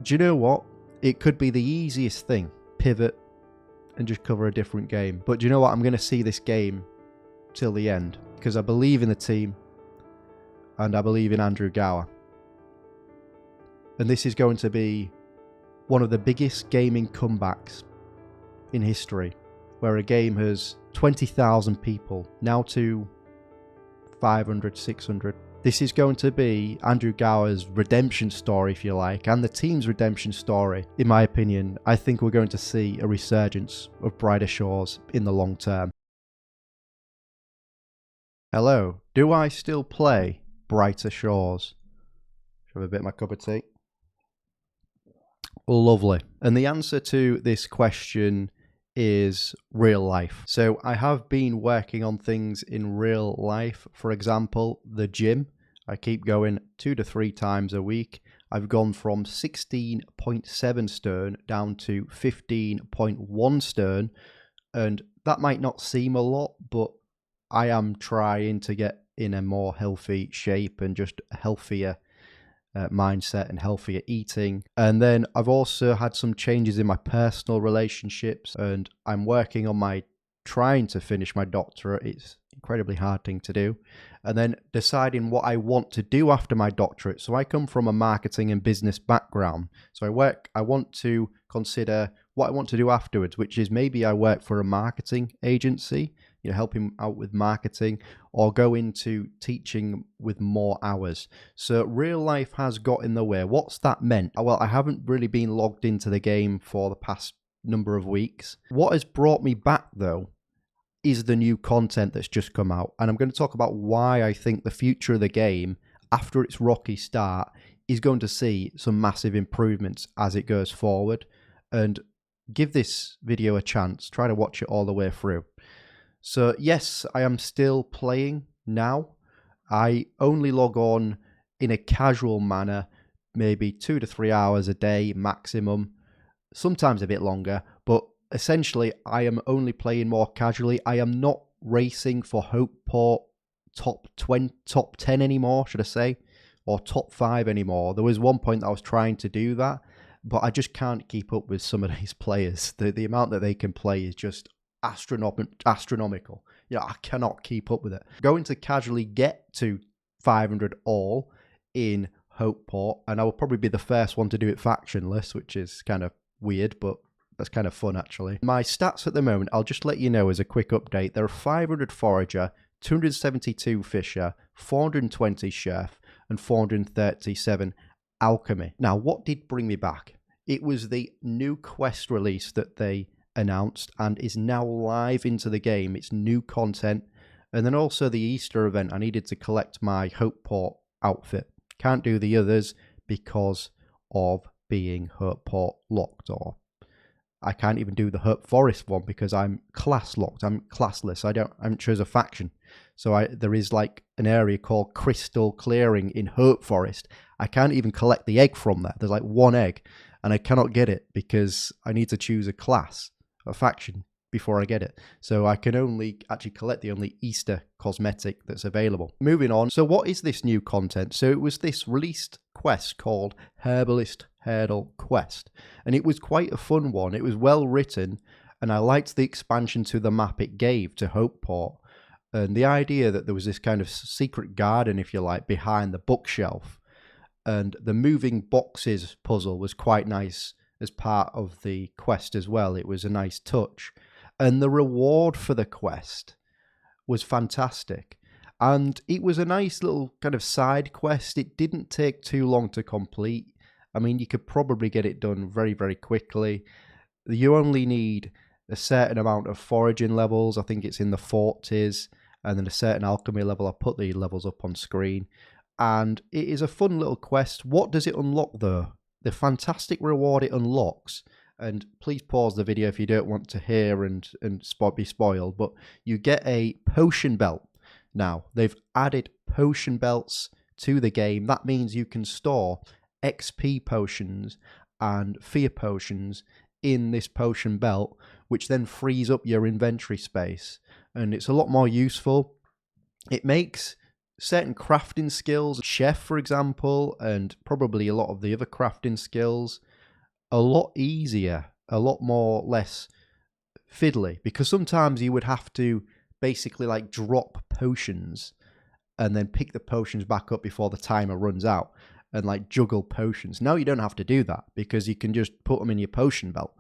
Do you know what? It could be the easiest thing. Pivot and just cover a different game. But do you know what? I'm going to see this game till the end because I believe in the team and I believe in Andrew Gower. And this is going to be one of the biggest gaming comebacks in history, where a game has 20,000 people, now to 500, 600. This is going to be Andrew Gower's redemption story, if you like, and the team's redemption story. In my opinion, I think we're going to see a resurgence of Brighter Shores in the long term. Hello, do I still play Brighter Shores? Should have a bit of my cup of tea. Lovely. And the answer to this question is real life. So I have been working on things in real life. For example, the gym. I keep going 2 to 3 times a week. I've gone from 16.7 stone down to 15.1 stone. And that might not seem a lot, but I am trying to get in a more healthy shape and just a healthier mindset and healthier eating. And then I've also had some changes in my personal relationships, and I'm working on trying to finish my doctorate. It's an incredibly hard thing to do. And then deciding what I want to do after my doctorate. So I come from a marketing and business background. So I want to consider what I want to do afterwards, which is maybe I work for a marketing agency, helping out with marketing, or go into teaching with more hours. So real life has got in the way. What's that meant? Well, I haven't really been logged into the game for the past number of weeks. What has brought me back, though, is the new content that's just come out. And I'm going to talk about why I think the future of the game, after its rocky start, is going to see some massive improvements as it goes forward. And give this video a chance. Try to watch it all the way through. So yes, I am still playing now. I only log on in a casual manner, maybe 2 to 3 hours a day maximum, sometimes a bit longer, but essentially I am only playing more casually. I am not racing for Hopeport top 10 anymore, should I say, or top 5 anymore. There was one point that I was trying to do that, but I just can't keep up with some of these players. The amount that they can play is just astronomical. I cannot keep up with it. Going to casually get to 500 all in Hopeport, and I will probably be the first one to do it factionless, which is kind of weird, but that's kind of fun actually. My stats at the moment, I'll just let you know as a quick update. There are 500 forager, 272 fisher, 420 chef, and 437 alchemy. Now, what did bring me back? It was the new quest release that they announced and is now live into the game. It's new content. And then also the Easter event. I needed to collect my Hopeport outfit. Can't do the others because of being Hopeport locked, or I can't even do the Herb Forest one because I'm class locked. I'm classless. I haven't chose a faction. So there is like an area called Crystal Clearing in Herb Forest. I can't even collect the egg from there. There's like one egg and I cannot get it because I need to choose a class, a faction, before I get it. So I can only actually collect the only Easter cosmetic that's available. Moving on. So what is this new content? So it was this released quest called Herbalist Hurdle Quest. And it was quite a fun one. It was well written and I liked the expansion to the map it gave to Hopeport. And the idea that there was this kind of secret garden, if you like, behind the bookshelf. And the moving boxes puzzle was quite nice as part of the quest as well. It was a nice touch. And the reward for the quest was fantastic. And it was a nice little kind of side quest. It didn't take too long to complete. I mean, you could probably get it done very, very quickly. You only need a certain amount of foraging levels. I think it's in the 40s. And then a certain alchemy level. I'll put the levels up on screen. And it is a fun little quest. What does it unlock though? The fantastic reward it unlocks, and please pause the video if you don't want to hear and be spoiled, but you get a potion belt. Now, they've added potion belts to the game. That means you can store XP potions and fear potions in this potion belt, which then frees up your inventory space. And it's a lot more useful. It makes certain crafting skills, chef for example, and probably a lot of the other crafting skills, a lot easier, a lot more less fiddly, because sometimes you would have to basically like drop potions and then pick the potions back up before the timer runs out and like juggle potions. Now you don't have to do that because you can just put them in your potion belt.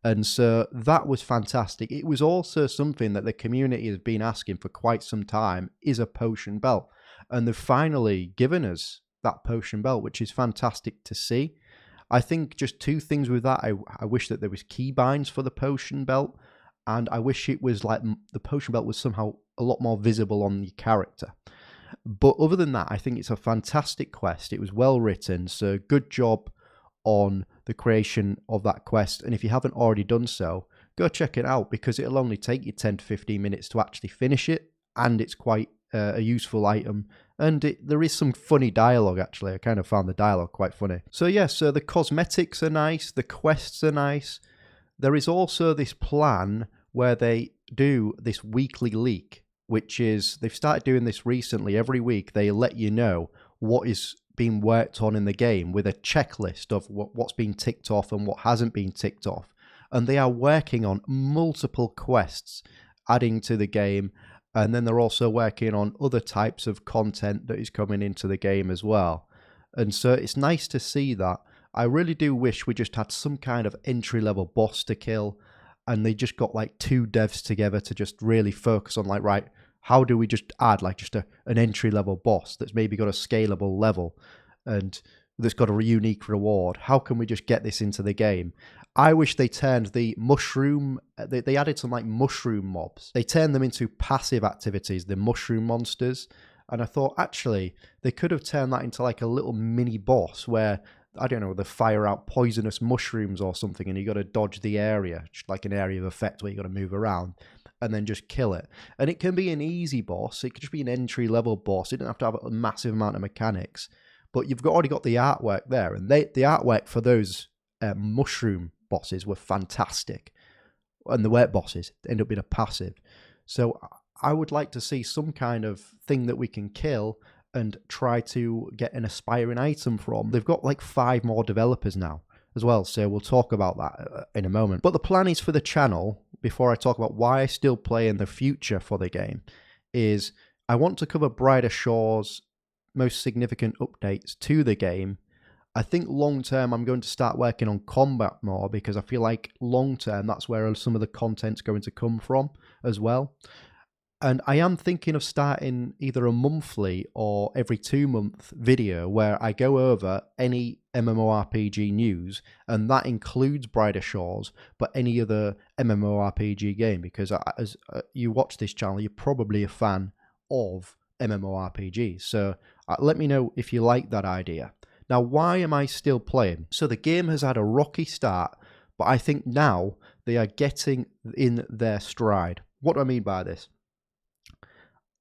And so that was fantastic. It was also something that the community has been asking for quite some time, is a potion belt. And they've finally given us that potion belt, which is fantastic to see. I think just two things with that. I wish that there was keybinds for the potion belt, and I wish it was like the potion belt was somehow a lot more visible on your character. But other than that, I think it's a fantastic quest. It was well written, so good job on the creation of that quest. And if you haven't already done so, go check it out, because it'll only take you 10 to 15 minutes to actually finish it, and it's quite a useful item. And there is some funny dialogue, actually. I kind of found the dialogue quite funny. So yeah, so the cosmetics are nice, the quests are nice. There is also this plan where they do this weekly leak, which is, they've started doing this recently. Every week they let you know what is being worked on in the game with a checklist of what's been ticked off and what hasn't been ticked off. And they are working on multiple quests adding to the game. And then they're also working on other types of content that is coming into the game as well. And so it's nice to see that. I really do wish we just had some kind of entry-level boss to kill, and they just got like 2 devs together to just really focus on like, right, how do we just add like just an entry-level boss that's maybe got a scalable level and that's got a unique reward? How can we just get this into the game? I wish they turned the mushroom, they added some like mushroom mobs. They turned them into passive activities, the mushroom monsters. And I thought, actually, they could have turned that into like a little mini boss where, I don't know, they fire out poisonous mushrooms or something and you got to dodge the area, just like an area of effect where you got to move around and then just kill it. And it can be an easy boss. It could just be an entry level boss. It doesn't have to have a massive amount of mechanics, but you've already got the artwork there. And the artwork for those mushroom bosses were fantastic. And the wet bosses end up being a passive. So I would like to see some kind of thing that we can kill and try to get an aspiring item from. They've got like 5 more developers now as well, so we'll talk about that in a moment. But the plan is for the channel, before I talk about why I still play in the future for the game, is I want to cover Brighter Shores' most significant updates to the game. I think long term I'm going to start working on combat more, because I feel like long term that's where some of the content's going to come from as well. And I am thinking of starting either a monthly or every 2-month video where I go over any MMORPG news, and that includes Brighter Shores, but any other MMORPG game, because as you watch this channel, you're probably a fan of MMORPGs. So let me know if you like that idea. Now, why am I still playing? So the game has had a rocky start, but I think now they are getting in their stride. What do I mean by this?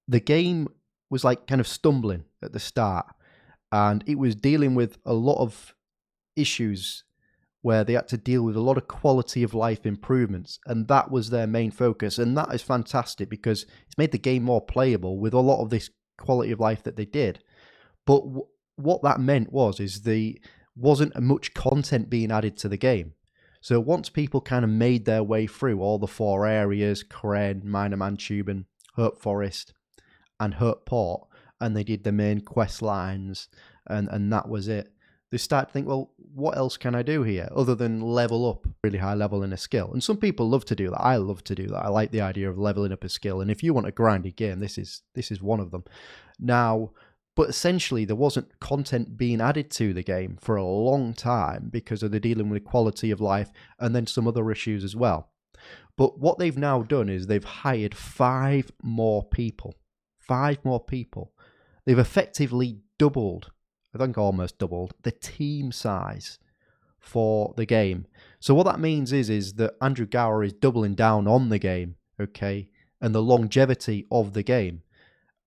The game was like kind of stumbling at the start, and it was dealing with a lot of issues where they had to deal with a lot of quality of life improvements, and that was their main focus. And that is fantastic because it's made the game more playable with a lot of this quality of life that they did. But what that meant is there wasn't much content being added to the game. So once people kind of made their way through all the 4 areas, Kren, Minor Mantuban, Hope Forest, and Hopeport, and they did the main quest lines, and that was it, they start to think, well, what else can I do here other than level up really high level in a skill? And some people love to do that. I love to do that. I like the idea of leveling up a skill, and if you want a grindy game, this is one of them. Now, but essentially there wasn't content being added to the game for a long time because of the dealing with quality of life and then some other issues as well. But what they've now done is they've hired 5 more people. 5 more people. They've effectively doubled, I think almost doubled, the team size for the game. So what that means is that Andrew Gower is doubling down on the game, okay, and the longevity of the game.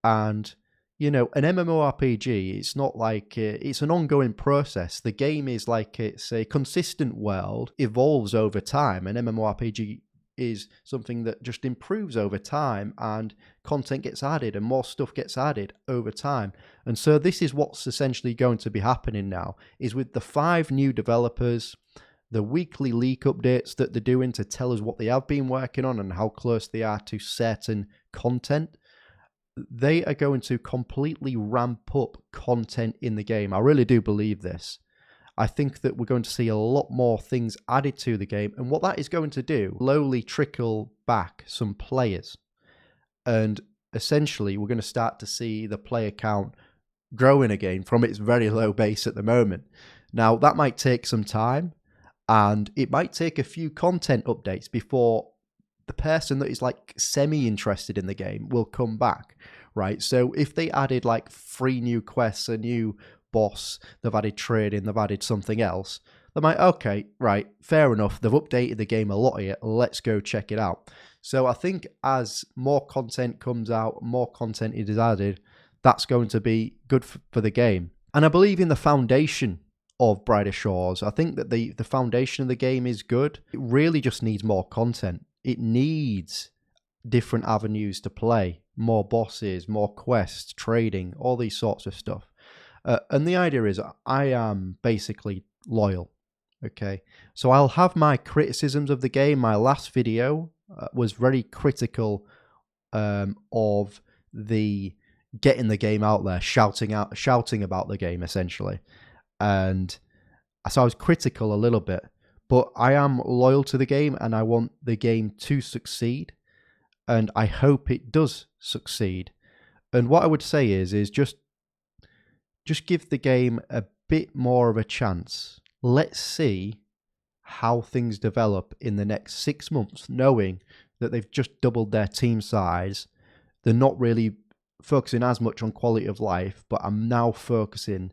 And, you know, an MMORPG, it's not like, it's an ongoing process. The game is like, it's a consistent world, evolves over time. An MMORPG is something that just improves over time, and content gets added and more stuff gets added over time. And so this is what's essentially going to be happening now, is with the 5 new developers, the weekly leak updates that they're doing to tell us what they have been working on and how close they are to certain content, they are going to completely ramp up content in the game. I really do believe this. I think that we're going to see a lot more things added to the game, and what that is going to do, slowly trickle back some players. And essentially, we're going to start to see the player count growing again from its very low base at the moment. Now, that might take some time, and it might take a few content updates before the person that is like semi-interested in the game will come back, right? So if they added like 3 new quests, a new boss, they've added trading, they've added something else, they might, okay, right, fair enough, they've updated the game a lot here, let's go check it out. So I think as more content comes out, more content is added, that's going to be good for the game. And I believe in the foundation of Brighter Shores. I think that the foundation of the game is good. It really just needs more content. It needs different avenues to play, more bosses, more quests, trading, all these sorts of stuff. And the idea is I am basically loyal, okay? So I'll have my criticisms of the game. My last video was very critical of the getting the game out there, shouting about the game, essentially. And so I was critical a little bit, but I am loyal to the game and I want the game to succeed, and I hope it does succeed. And what I would say is just give the game a bit more of a chance. Let's see how things develop in the next 6 months, knowing that they've just doubled their team size. They're not really focusing as much on quality of life, but I'm now focusing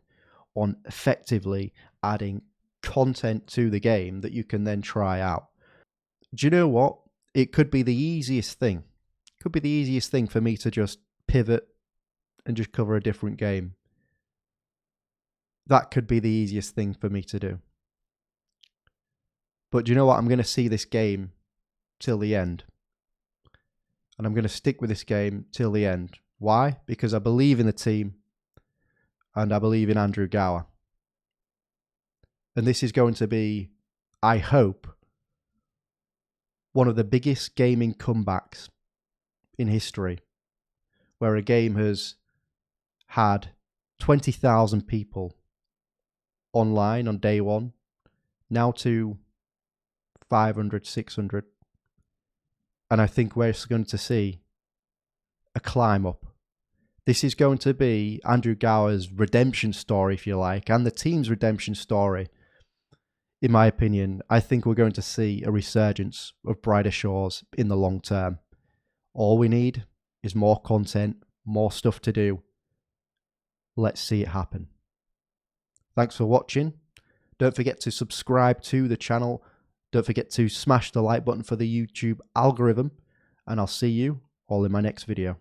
on effectively adding content to the game that you can then try out. Do you know what? It could be the easiest thing. It could be the easiest thing for me to just pivot and just cover a different game. That could be the easiest thing for me to do. But do you know what? I'm going to see this game till the end. And I'm going to stick with this game till the end. Why? Because I believe in the team. And I believe in Andrew Gower. And this is going to be, I hope, one of the biggest gaming comebacks in history, where a game has had 20,000 people online on day one, now to 500, 600. And I think we're going to see a climb up. This is going to be Andrew Gower's redemption story, if you like, and the team's redemption story. In my opinion, I think we're going to see a resurgence of Brighter Shores in the long term. All we need is more content, more stuff to do. Let's see it happen. Thanks for watching. Don't forget to subscribe to the channel. Don't forget to smash the like button for the YouTube algorithm. And I'll see you all in my next video.